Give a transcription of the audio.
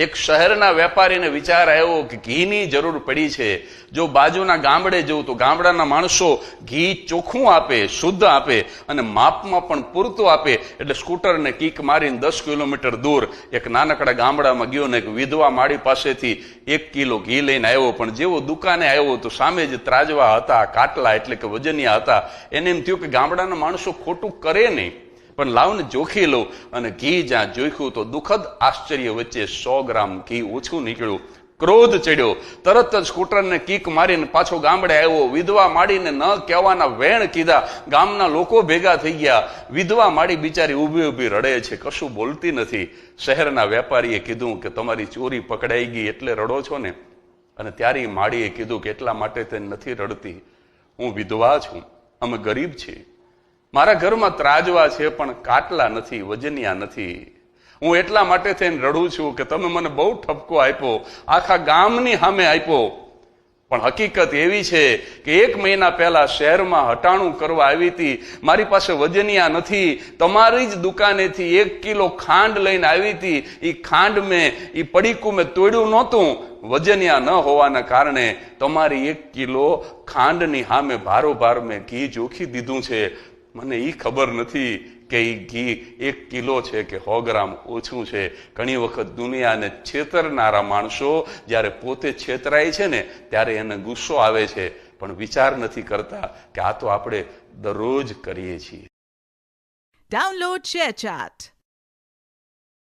એક શહેરના વેપારીને વિચાર આવ્યો કે ઘીની જરૂર પડી છે. જો બાજુના ગામડે જવું તો ગામડાના માણસો ઘી ચોખ્ખું આપે, શુદ્ધ આપે અને માપમાં પણ પૂરતું આપે. એટલે સ્કૂટરને કિક મારીને 10 કિલોમીટર દૂર એક નાનકડા ગામડામાં ગયો ને એક વિધવા માળી પાસેથી 1 કિલો ઘી લઈને આવ્યો. પણ જેવો દુકાને આવ્યો તો સામે જ ત્રાજવા હતા, કાટલા એટલે કે વજનિયા હતા. એને એમ થયું કે ગામડાના માણસો ખોટું કરે નહીં, પણ લાવને જોખી લો. અને ઘી જ્યાં જોખ્યું તો દુઃખદ આશ્ચર્ય વચ્ચે 100 ગ્રામ ઘી ઓછું નીકળ્યું. ક્રોધ ચડ્યો. તરત જ સ્કૂટરને કિક મારીને પાછો ગામડે આવ્યો. વિધવા માડીને ન કહેવાના વેણ કીધા. ગામના લોકો ભેગા થઈ ગયા. વિધવા માડી બિચારી ઊભી ઊભી રડે છે, કશું બોલતી નથી. શહેરના વેપારીએ કીધું કે તમારી ચોરી પકડાઈ ગઈ એટલે રડો છો ને? અને ત્યારે માડીએ કીધું કે એટલા માટે તે નથી રડતી, હું વિધવા છું, અમે ગરીબ છીએ, મારા ઘરમાં ત્રાજવા છે પણ કાટલા નથી, વજનિયા નથી. હું એટલા માટે થઈને રડું છું કે તમે મને બહુ ઠપકો આપ્યો, આખા ગામની સામે આપ્યો. પણ હકીકત એવી છે કે 1 મહિના પહેલા શહેરમાં હટાણું કરવા આવી હતી, મારી પાસે વજનિયા નથી, તમારી જ દુકાનેથી 1 કિલો ખાંડ લઈને આવી હતી. એ ખાંડ એ પડીકું મેં તોડ્યું નહોતું. વજનિયા ન હોવાના કારણે તમારી 1 કિલો ખાંડની સામે ભારોભાર મેં ઘી જોખી દીધું છે. મને એ ખબર નથી કે એ ઘી 1 કિલો છે કે 100 ગ્રામ ઓછું છે. ઘણી વખત દુનિયાને છેતરનારા માણસો જ્યારે પોતે છેતરાય છે ને ત્યારે એને ગુસ્સો આવે છે, પણ વિચાર નથી કરતા કે આ તો આપણે દરરોજ કરીએ છીએ. Download ShareChat.